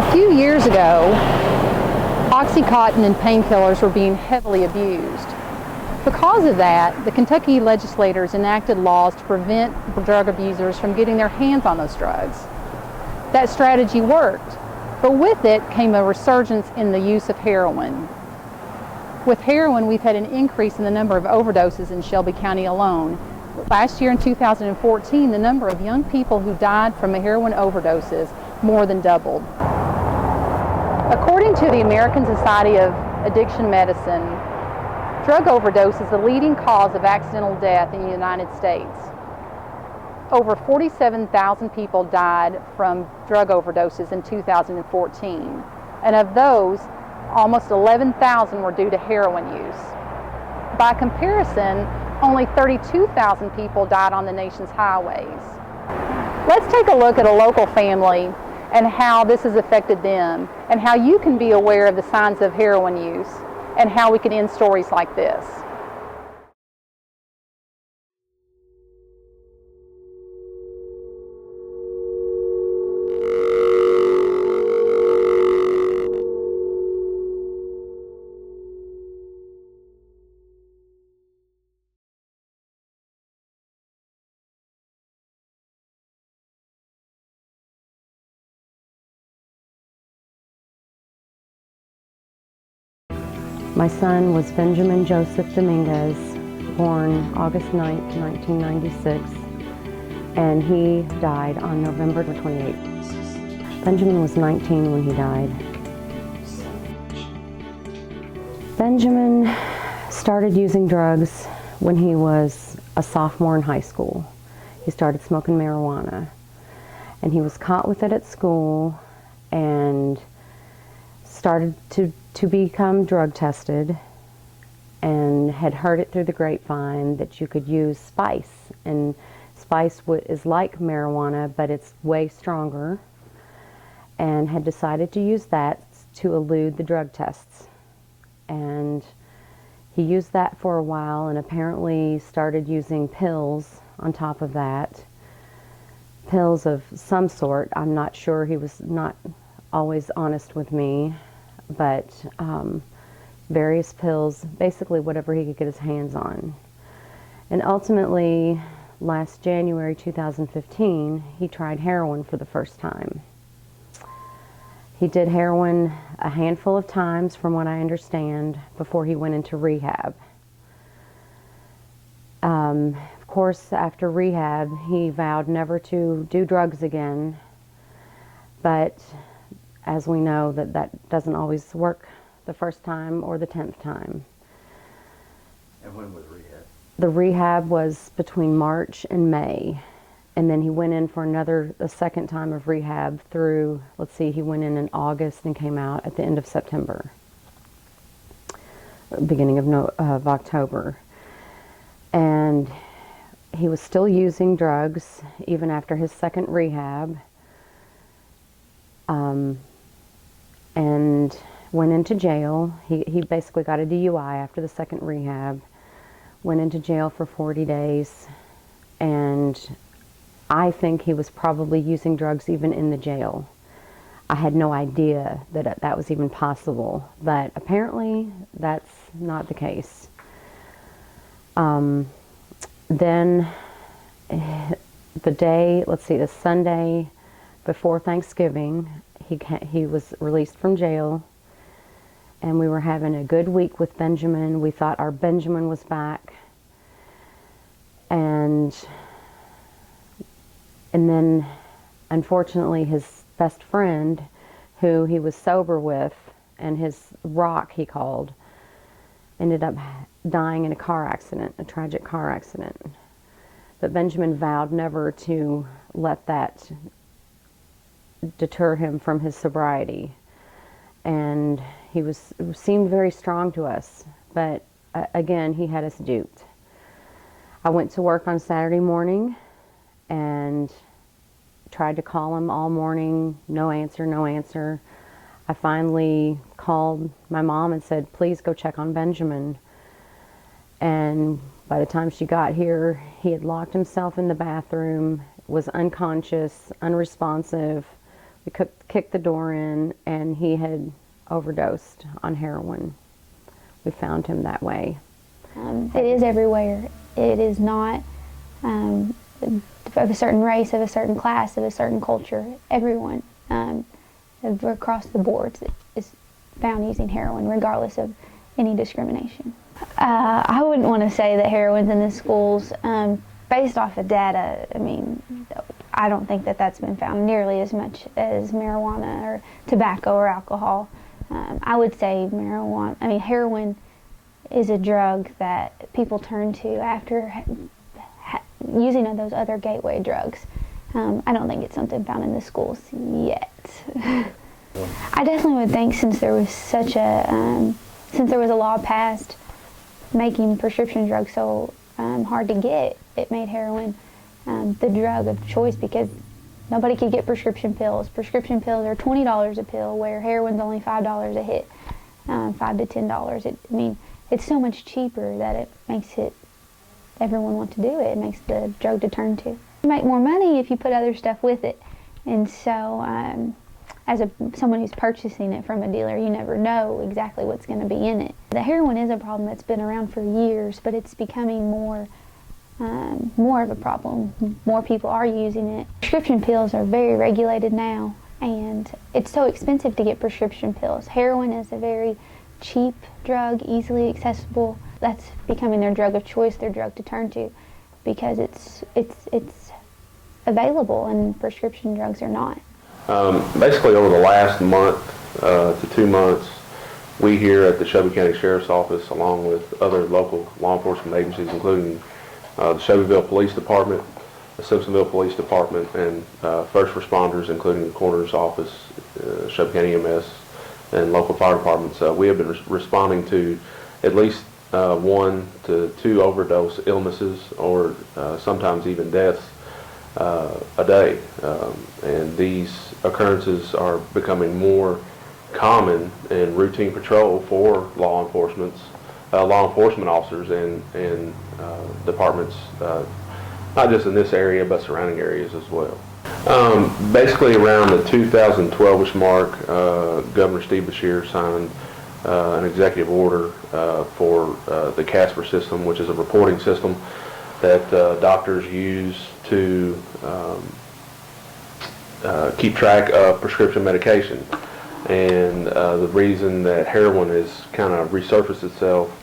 A few years ago, Oxycontin and painkillers were being heavily abused. Because of that, the Kentucky legislators enacted laws to prevent drug abusers from getting their hands on those drugs. That strategy worked, but with it came a resurgence in the use of heroin. With heroin, we've had an increase in the number of overdoses in Shelby County alone. Last year in 2014, the number of young people who died from heroin overdoses more than doubled. According to the American Society of Addiction Medicine, drug overdose is the leading cause of accidental death in the United States. Over 47,000 people died from drug overdoses in 2014, and of those, almost 11,000 were due to heroin use. By comparison, only 32,000 people died on the nation's highways. Let's take a look at a local family and how this has affected them, and how you can be aware of the signs of heroin use, and how we can end stories like this. My son was Benjamin Joseph Dominguez, born August 9, 1996, and he died on November 28th. Benjamin was 19 when he died. Benjamin started using drugs when he was a sophomore in high school. He started smoking marijuana, and he was caught with it at school and started to become drug tested, and had heard it through the grapevine that you could use spice, and spice is like marijuana but it's way stronger, and had decided to use that to elude the drug tests. And he used that for a while, and apparently started using pills on top of that, pills of some sort. I'm not sure, he was not always honest with me, but various pills, basically whatever he could get his hands on. And ultimately, last January 2015, he tried heroin for the first time. He did heroin a handful of times, from what I understand, before he went into rehab. Of course, after rehab, he vowed never to do drugs again, but as we know, that doesn't always work the first time or the 10th time. And when was rehab? The rehab was between March and May, and then he went in for a second time of rehab through, let's see, he went in August and came out at the end of September, beginning of October. And he was still using drugs even after his second rehab. And went into jail. He basically got a DUI after the second rehab, went into jail for 40 days, and I think he was probably using drugs even in the jail. I had no idea that that was even possible, but apparently that's not the case. Then the Sunday before Thanksgiving, he was released from jail, and we were having a good week with Benjamin. We thought our Benjamin was back, and then unfortunately his best friend, who he was sober with, and his rock he called, ended up dying in a tragic car accident. But Benjamin vowed never to let that deter him from his sobriety, and he seemed very strong to us, but again, he had us duped. I went to work on Saturday morning and tried to call him all morning. No answer. I finally called my mom and said, please go check on Benjamin. And by the time she got here, he had locked himself in the bathroom, was unconscious, unresponsive, We kicked the door in, and he had overdosed on heroin. We found him that way. It is everywhere. It is not of a certain race, of a certain class, of a certain culture. Everyone across the board is found using heroin, regardless of any discrimination. I wouldn't want to say that heroin's in the schools. Based off of data, I mean, I don't think that that's been found nearly as much as marijuana or tobacco or alcohol. I would say heroin is a drug that people turn to after using those other gateway drugs. I don't think it's something found in the schools yet. I definitely would think since there was a law passed making prescription drugs so hard to get, it made heroin the drug of choice because nobody could get prescription pills. Prescription pills are $20 a pill, where heroin's only $5 a hit, $5 to $10. It's so much cheaper that it makes everyone want to do it. It makes the drug to turn to. You make more money if you put other stuff with it, and so as someone who's purchasing it from a dealer, you never know exactly what's going to be in it. The heroin is a problem that's been around for years, but it's becoming more of a problem. More people are using it. Prescription pills are very regulated now, and it's so expensive to get prescription pills. Heroin is a very cheap drug, easily accessible. That's becoming their drug of choice, their drug to turn to, because it's available and prescription drugs are not. Basically, over the last month to 2 months, we here at the Shelby County Sheriff's Office, along with other local law enforcement agencies, including the Shelbyville Police Department, the Simpsonville Police Department, and first responders, including the Coroner's Office, Shelby County EMS, and local fire departments, we have been responding to at least 1 to 2 overdose illnesses, or sometimes even deaths a day. And these occurrences are becoming more common in routine patrol for law enforcement officers and departments, not just in this area but surrounding areas as well. Basically around the 2012-ish mark, Governor Steve Beshear signed an executive order for the CASPER system, which is a reporting system that doctors use to keep track of prescription medication. And the reason that heroin has kind of resurfaced itself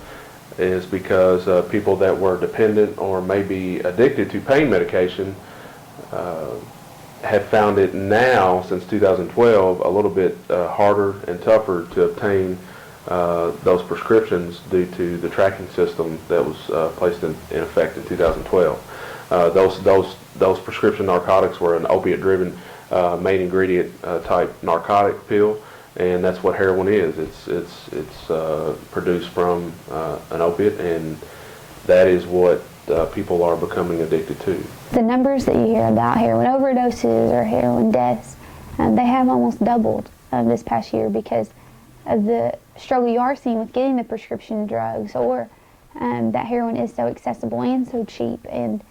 is because people that were dependent or maybe addicted to pain medication have found it now, since 2012, a little bit harder and tougher to obtain those prescriptions due to the tracking system that was placed in effect in 2012. Those prescription narcotics were an opiate-driven main ingredient type narcotic pill, and that's what heroin is. It's produced from an opiate, and that is what people are becoming addicted to. The numbers that you hear about heroin overdoses or heroin deaths, they have almost doubled this past year because of the struggle you are seeing with getting the prescription drugs, or that heroin is so accessible and so cheap, and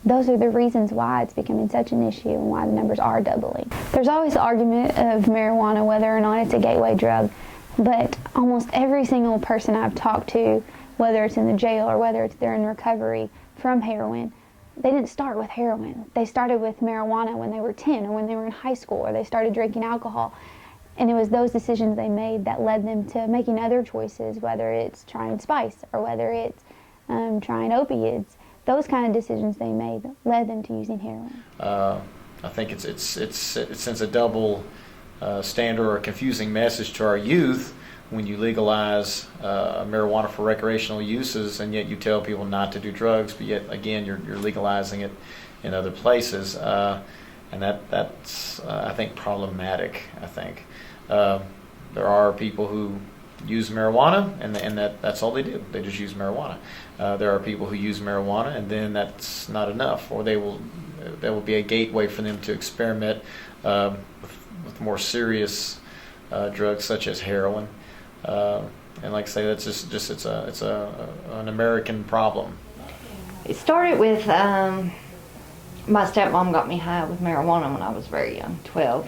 those are the reasons why it's becoming such an issue and why the numbers are doubling. There's always the argument of marijuana, whether or not it's a gateway drug, but almost every single person I've talked to, whether it's in the jail or whether they're in recovery from heroin, they didn't start with heroin. They started with marijuana when they were 10 or when they were in high school, or they started drinking alcohol. And it was those decisions they made that led them to making other choices, whether it's trying spice or whether it's trying opiates. Those kind of decisions they made led them to using heroin. I think it sends a double standard or a confusing message to our youth when you legalize marijuana for recreational uses, and yet you tell people not to do drugs, but yet again you're legalizing it in other places, and that's I think problematic. I think there are people who use marijuana, and that's all they do. They just use marijuana. There are people who use marijuana, and then that's not enough, or there will be a gateway for them to experiment with more serious drugs such as heroin. And like I say, that's just it's an American problem. It started with My stepmom got me high with marijuana when I was very young, 12.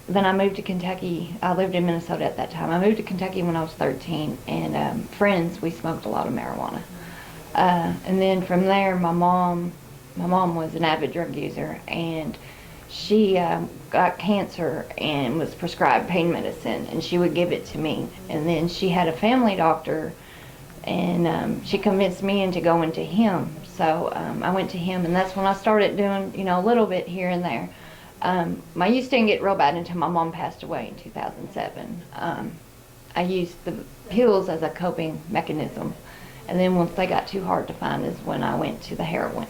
Then I moved to Kentucky. I lived in Minnesota at that time. I moved to Kentucky when I was 13, and friends, we smoked a lot of marijuana. And then from there, my mom was an avid drug user, and she got cancer and was prescribed pain medicine, and she would give it to me. And then she had a family doctor, and she convinced me into going to him. So I went to him, and that's when I started doing, you know, a little bit here and there. My use didn't get real bad until my mom passed away in 2007. I used the pills as a coping mechanism, and then once they got too hard to find is when I went to the heroin,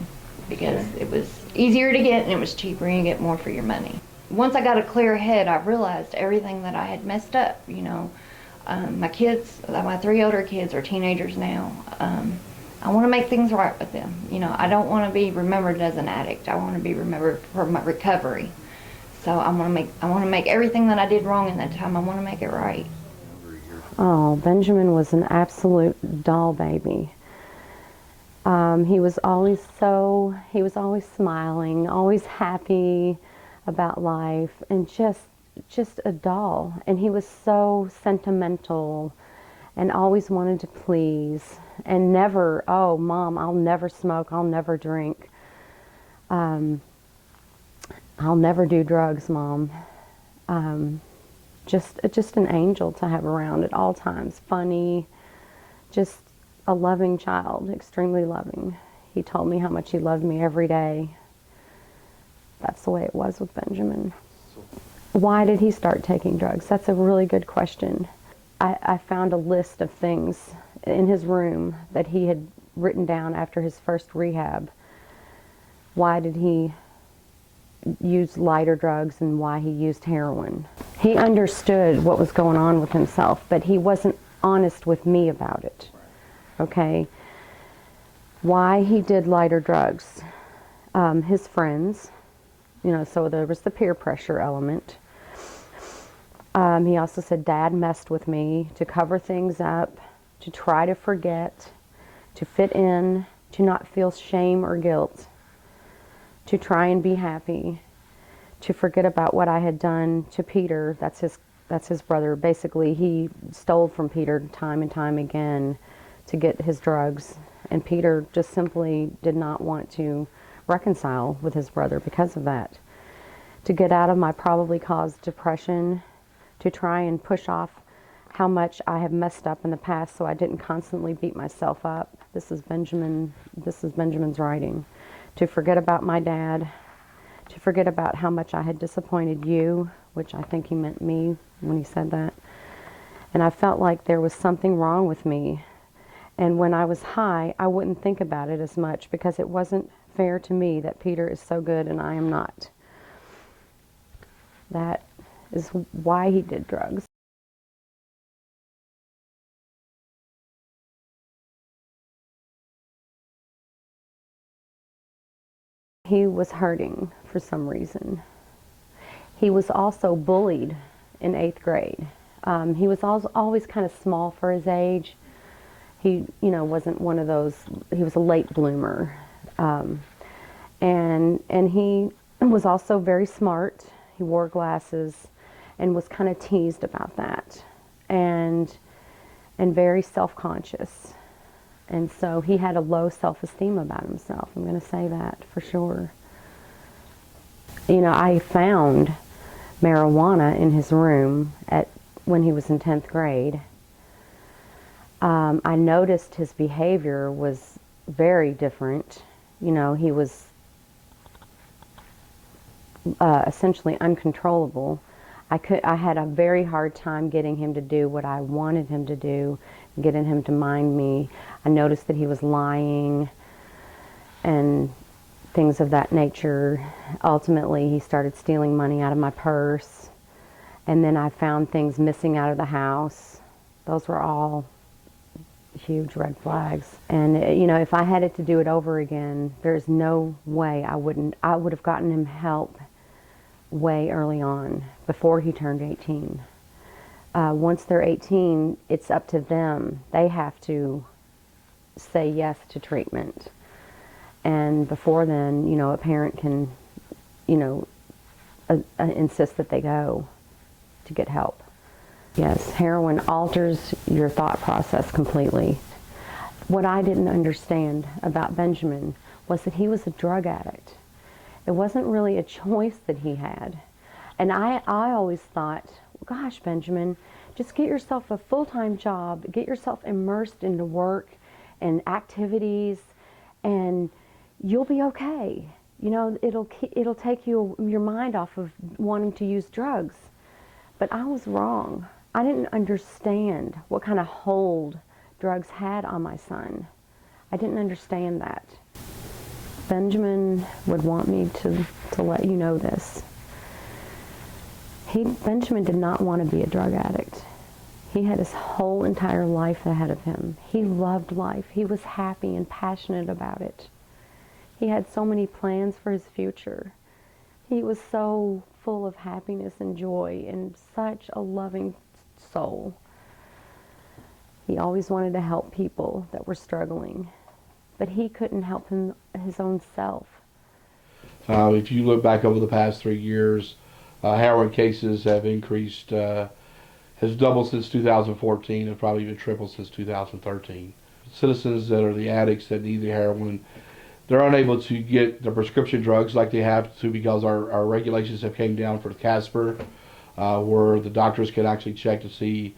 because it was easier to get and it was cheaper and you get more for your money. Once I got a clear head, I realized everything that I had messed up, you know. My kids, my 3 older kids are teenagers now. I want to make things right with them. You know, I don't want to be remembered as an addict. I want to be remembered for my recovery. So I want to make everything that I did wrong in that time, I want to make it right. Oh, Benjamin was an absolute doll baby. He was always smiling, always happy about life, and just a doll. And he was so sentimental and always wanted to please, and never, oh, Mom, I'll never smoke, I'll never drink. I'll never do drugs, Mom. Just an angel to have around at all times. Funny, just a loving child, extremely loving. He told me how much he loved me every day. That's the way it was with Benjamin. Why did he start taking drugs? That's a really good question. I found a list of things in his room that he had written down after his first rehab. Why did he use lighter drugs and why he used heroin? He understood what was going on with himself, but he wasn't honest with me about it. Okay? Why he did lighter drugs. His friends, you know, so there was the peer pressure element. He also said Dad messed with me to cover things up, to try to forget, to fit in, to not feel shame or guilt, to try and be happy, to forget about what I had done to Peter. That's his brother. Basically, he stole from Peter time and time again to get his drugs, and Peter just simply did not want to reconcile with his brother because of that. To get out of my probably caused depression, to try and push off how much I have messed up in the past so I didn't constantly beat myself up. This is Benjamin's writing. To forget about my dad, to forget about how much I had disappointed you, which I think he meant me when he said that. And I felt like there was something wrong with me. And when I was high, I wouldn't think about it as much because it wasn't fair to me that Peter is so good and I am not. That is why he did drugs. He was hurting for some reason. He was also bullied in 8th grade. He was always kind of small for his age. He, you know, wasn't one of those, he was a late bloomer. And he was also very smart. He wore glasses and was kind of teased about that. And very self-conscious. And so he had a low self-esteem about himself. I'm going to say that for sure. You know, I found marijuana in his room when he was in 10th grade. I noticed his behavior was very different. You know, he was essentially uncontrollable. I had a very hard time getting him to do what I wanted him to do, getting him to mind me. I noticed that he was lying and things of that nature. Ultimately, he started stealing money out of my purse. And then I found things missing out of the house. Those were all huge red flags. And, you know, if I had it to do it over again, there's no way I would have gotten him help way early on, before he turned 18. Once they're 18, it's up to them. They have to say yes to treatment. And before then, you know, a parent can, you know, insist that they go to get help. Yes, heroin alters your thought process completely. What I didn't understand about Benjamin was that he was a drug addict. It wasn't really a choice that he had. And I always thought, gosh, Benjamin, just get yourself a full-time job, get yourself immersed into work and activities, and you'll be okay. You know, it'll take your mind off of wanting to use drugs. But I was wrong. I didn't understand what kind of hold drugs had on my son. I didn't understand that. Benjamin would want me to let you know this. Benjamin did not want to be a drug addict. He had his whole entire life ahead of him. He loved life. He was happy and passionate about it. He had so many plans for his future. He was so full of happiness and joy and such a loving soul. He always wanted to help people that were struggling, but he couldn't help his own self. If you look back over the past 3 years, heroin cases have increased, has doubled since 2014 and probably even tripled since 2013. Citizens that are the addicts that need the heroin, they're unable to get the prescription drugs like they have to because our regulations have came down for the Casper, where the doctors can actually check to see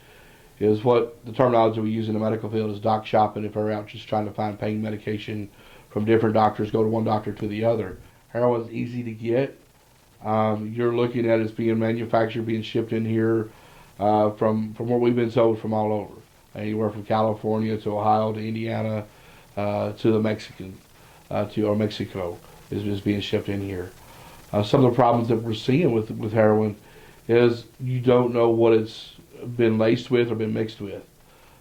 is what the terminology we use in the medical field is doc shopping. If they're out just trying to find pain medication from different doctors, go to one doctor to the other. Heroin's easy to get. You're looking at it as being manufactured, being shipped in here from what we've been told from all over, anywhere from California to Ohio to Indiana to the Mexican to Mexico is being shipped in here. Some of the problems that we're seeing with heroin is you don't know what it's been laced with or been mixed with.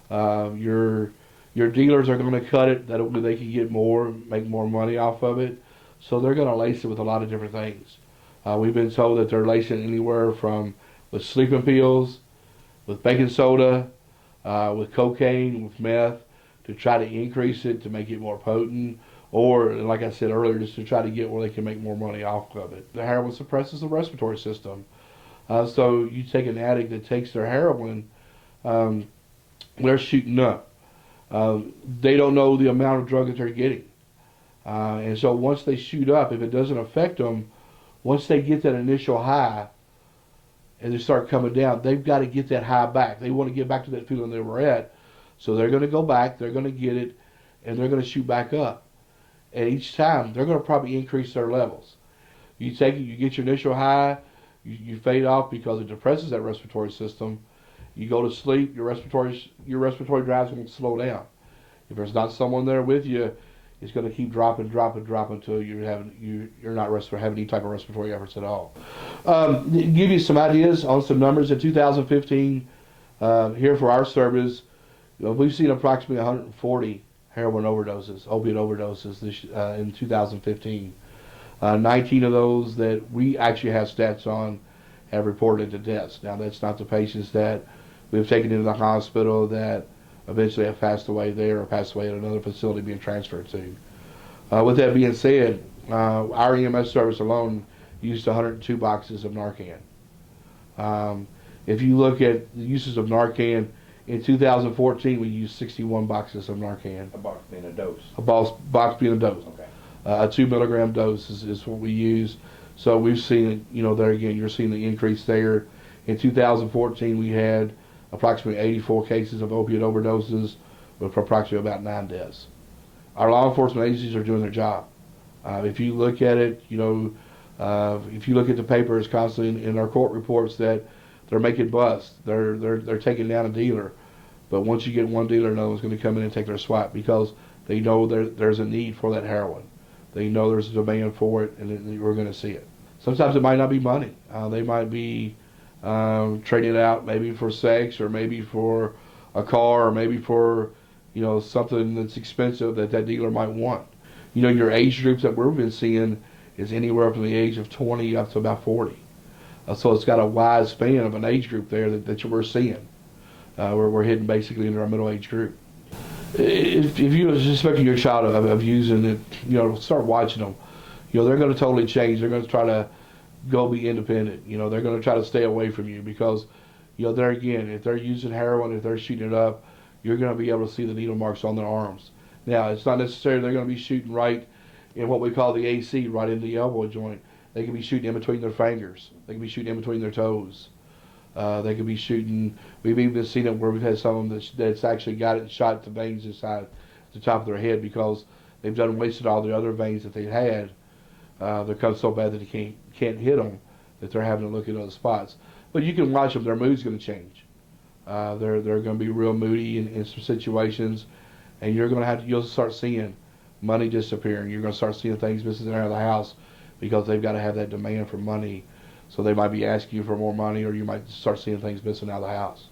Your dealers are going to cut it that way they can get more, make more money off of it. So they're going to lace it with a lot of different things. We've been told that they're lacing anywhere from with sleeping pills, with baking soda, with cocaine, with meth, to try to increase it, to make it more potent, or, like I said earlier, just to try to get where they can make more money off of it. The heroin suppresses the respiratory system. So you take an addict that takes their heroin, they're shooting up. They don't know the amount of drug that they're getting. And so once they shoot up, if it doesn't affect them, once they get that initial high and they start coming down, they've got to get that high back. They want to get back to that feeling they were at. So they're going to go back, they're going to get it, and they're going to shoot back up. And each time, they're going to probably increase their levels. You take it, you get your initial high, you fade off because it depresses that respiratory system. You go to sleep, your respiratory drive's going to slow down. If there's not someone there with you, it's going to keep dropping until you're not having any type of respiratory efforts at all. Give you some ideas on some numbers. In 2015, here for our service, we've seen approximately 140 heroin overdoses, opiate overdoses in 2015. 19 of those that we actually have stats on have reported to deaths. Now, that's not the patients that we've taken into the hospital that eventually have passed away there or passed away at another facility being transferred to. With that being said, our EMS service alone used 102 boxes of Narcan. If you look at the uses of Narcan, in 2014 we used 61 boxes of Narcan. A box being a dose. A box being a dose. Okay. A 2 milligram dose is what we use. So we've seen, there again, you're seeing the increase there. In 2014, we had approximately 84 cases of opiate overdoses with approximately about 9 deaths. Our law enforcement agencies are doing their job. If you look at it, if you look at the paper, it's constantly in our court reports that they're making busts. They're taking down a dealer. But once you get one dealer, another one's going to come in and take their swap because they know there's a need for that heroin. They know there's a demand for it, and we're going to see it. Sometimes it might not be money. They might be trading it out maybe for sex or maybe for a car or maybe for something that's expensive that dealer might want. Your age groups that we've been seeing is anywhere from the age of 20 up to about 40. So it's got a wide span of an age group there that we're seeing. We're hitting basically into our middle age group. if you're suspecting your child of using it, start watching them. They're going to totally change. They're going to try to go be independent. They're going to try to stay away from you because, there again, if they're using heroin, if they're shooting it up, you're going to be able to see the needle marks on their arms. Now, it's not necessarily they're going to be shooting right in what we call the AC, right in the elbow joint. They can be shooting in between their fingers. They can be shooting in between their toes. They could be shooting. We've even seen it where we've had some of them that's actually got it and shot the veins inside the top of their head because they've done wasted all the other veins that they had. They're cut so bad that they can't hit them that they're having to look at other spots. But you can watch them; their mood's going to change. They're going to be real moody in some situations, and you'll start seeing money disappearing. You're going to start seeing things missing out of the house because they've got to have that demand for money. So they might be asking you for more money, or you might start seeing things missing out of the house.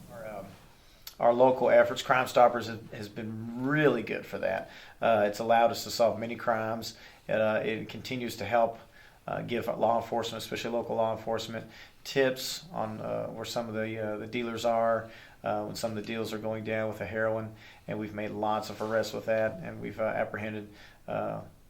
Our local efforts, Crime Stoppers, has been really good for that. It's allowed us to solve many crimes. It continues to help give law enforcement, especially local law enforcement, tips on where some of the dealers are, when some of the deals are going down with the heroin. And we've made lots of arrests with that, and we've apprehended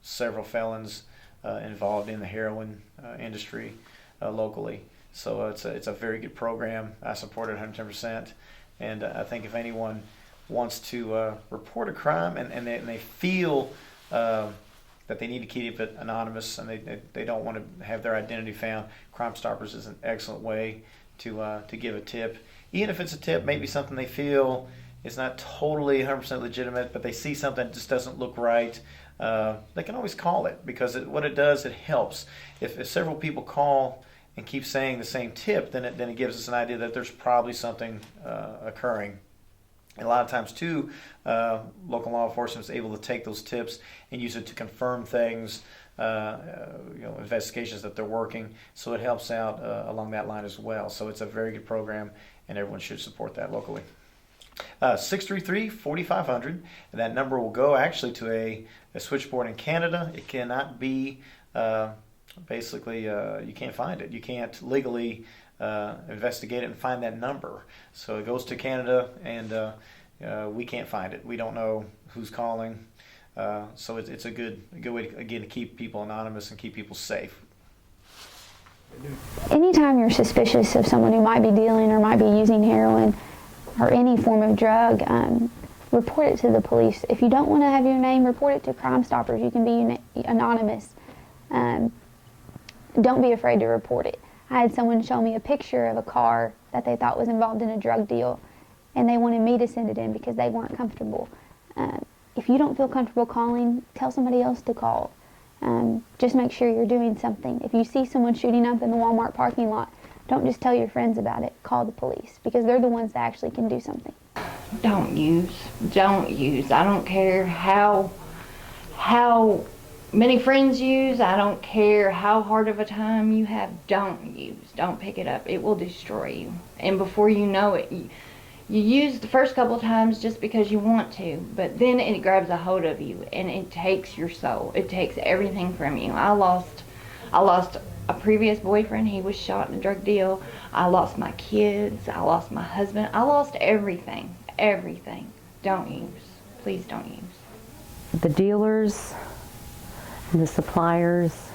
several felons involved in the heroin industry locally. So it's a very good program. I support it 110%. And I think if anyone wants to report a crime and they feel that they need to keep it anonymous and they don't want to have their identity found, Crime Stoppers is an excellent way to give a tip. Even if it's a tip, maybe something they feel is not totally 100% legitimate, but they see something that just doesn't look right, they can always call it, because what it does, it helps. If several people call and keep saying the same tip, then it gives us an idea that there's probably something occurring. And a lot of times, too, local law enforcement is able to take those tips and use it to confirm things, investigations that they're working. So it helps out along that line as well. So it's a very good program, and everyone should support that locally. 633-4500, and that number will go actually to a switchboard in Canada. It cannot be, you can't find it. You can't legally investigate it and find that number. So it goes to Canada, and we can't find it. We don't know who's calling. So it's a good way, again, to keep people anonymous and keep people safe. Anytime you're suspicious of someone who might be dealing or might be using heroin or any form of drug, report it to the police. If you don't want to have your name, report it to Crime Stoppers. You can be anonymous. Don't be afraid to report it. I had someone show me a picture of a car that they thought was involved in a drug deal, and they wanted me to send it in because they weren't comfortable. If you don't feel comfortable calling, tell somebody else to call. Just make sure you're doing something. If you see someone shooting up in the Walmart parking lot, don't just tell your friends about it. Call the police, because they're the ones that actually can do something. Don't use. I don't care how many friends use. I don't care how hard of a time you have. Don't use. Don't pick it up. It will destroy you. And before you know it, you use the first couple of times just because you want to, but then it grabs a hold of you and it takes your soul. It takes everything from you. I lost a previous boyfriend. He was shot in a drug deal. I lost my kids. I lost my husband. I lost everything. Everything. Don't use. Please don't use. The dealers and the suppliers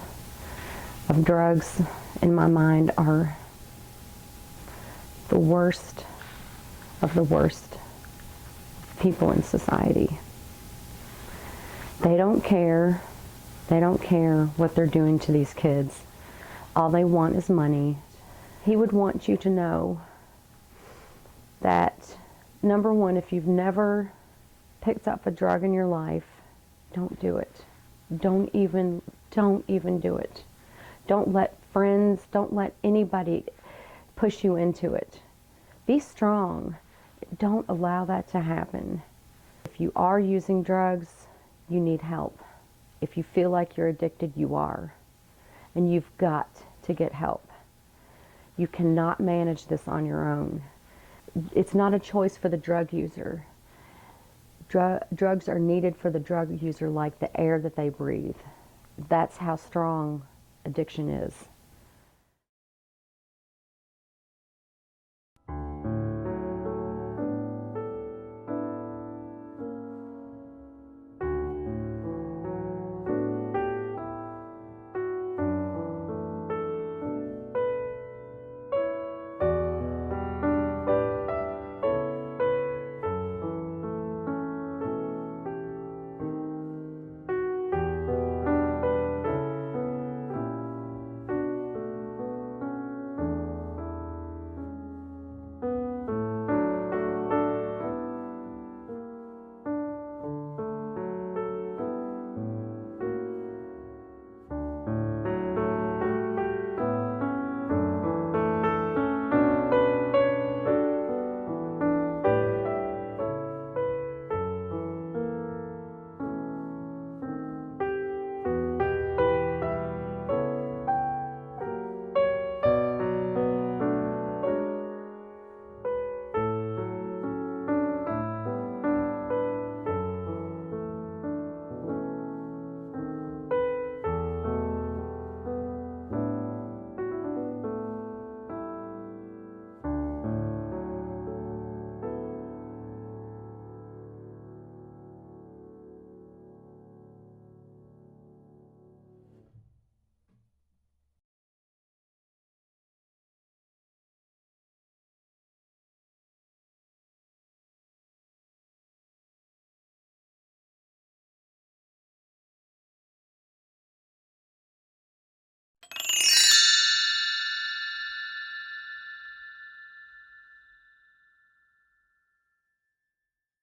of drugs, in my mind, are the worst of the worst people in society. They don't care. They don't care what they're doing to these kids. All they want is money. He would want you to know that, number one, if you've never picked up a drug in your life, don't do it. Don't even do it. Don't let friends, don't let anybody push you into it. Be strong. Don't allow that to happen. If you are using drugs, you need help. If you feel like you're addicted, you are. And you've got to get help. You cannot manage this on your own. It's not a choice for the drug user. Drugs are needed for the drug user like the air that they breathe. That's how strong addiction is.